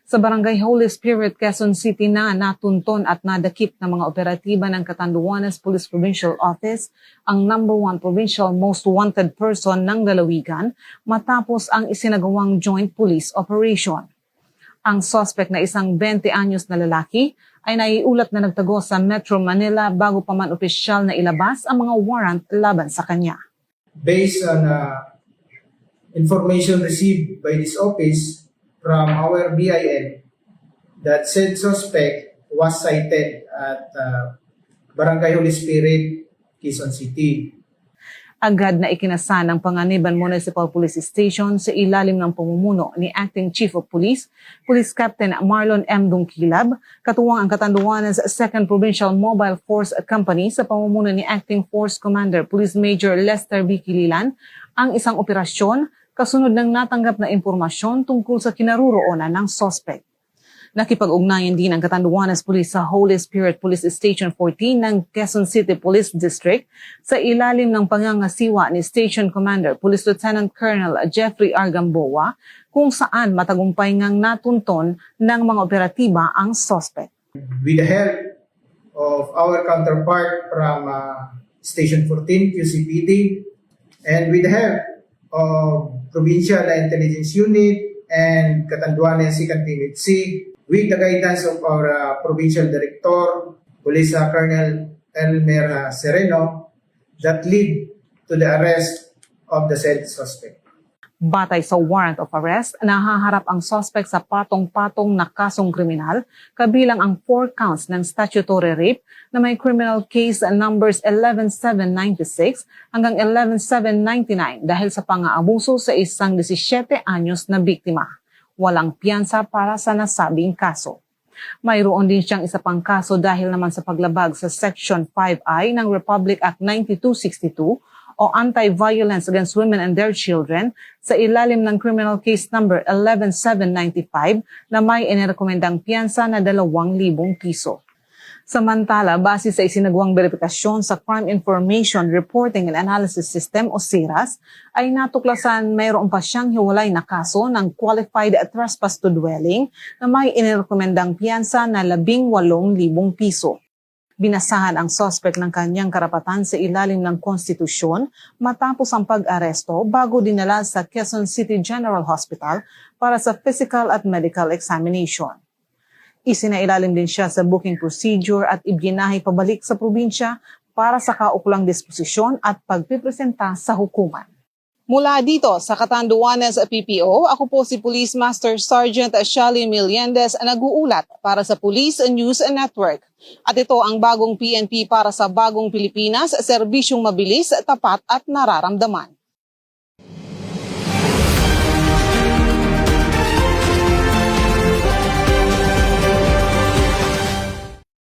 Sa Barangay Holy Spirit, Quezon City na natunton at nadakip ng mga operatiba ng Catanduanes Police Provincial Office ang #1 provincial most wanted person ng lalawigan matapos ang isinagawang joint police operation. Ang suspect na isang 20 anyos na lalaki ay naiulat na nagtago sa Metro Manila bago pa man opisyal na ilabas ang mga warrant laban sa kanya. Based on information received by this office from our BIN, that said suspect was cited at Barangay Holy Spirit, Quezon City. Agad na ikinasa ng Panganiban Municipal Police Station sa ilalim ng pamumuno ni Acting Chief of Police, Police Captain Marlon M. Dungkilab, katuwang ang Catanduanes 2nd Provincial Mobile Force Company sa pamumuno ni Acting Force Commander Police Major Lester B. Kililan, ang isang operasyon kasunod ng natanggap na impormasyon tungkol sa kinaroroonan ng suspect. Nakipag-ugnayan din ang Catanduanes Police sa Holy Spirit Police Station 14 ng Quezon City Police District sa ilalim ng pangangasiwa ni Station Commander Police Lieutenant Colonel Jeffrey R. Gamboa, kung saan matagumpay ngang natunton ng mga operatiba ang suspect. With the help of our counterpart from Station 14, QCPD, and with the help of Provincial Intelligence Unit and Catanduanes 2nd PMFC, with the guidance of our Provincial Director, Police Colonel Elmer Sereno, that lead to the arrest of the said suspect. Batay sa warrant of arrest, nahaharap ang suspect sa patong-patong na kasong kriminal, kabilang ang 4 counts ng statutory rape na may criminal case numbers 11796 hanggang 11799 dahil sa pang-aabuso sa isang 17 anyos na biktima. Walang piyansa para sa nasabing kaso. Mayroon din siyang isa pang kaso dahil naman sa paglabag sa Section 5I ng Republic Act 9262 o Anti-Violence Against Women and Their Children sa ilalim ng criminal case number 11795 na may inirekomendang piyansa na 2,000 piso. Samantala, base sa isinagawang verifikasyon sa Crime Information Reporting and Analysis System o CIRAS, ay natuklasan mayroon pa siyang hiwalay na kaso ng qualified trespass to dwelling na may inirekomendang piyansa na 18,000 piso. Binasahan ang suspect ng kanyang karapatan sa ilalim ng konstitusyon matapos ang pag-aresto bago dinala sa Quezon City General Hospital para sa physical at medical examination. Isinailalim din siya sa booking procedure at ibinahay pabalik sa probinsya para sa kauklang disposisyon at pagpipresenta sa hukuman. Mula dito sa Catanduanes PPO, ako po si Police Master Sergeant Shally Miliendez nag-uulat para sa Police News Network. At ito ang bagong PNP para sa bagong Pilipinas, serbisyong mabilis, tapat at nararamdaman.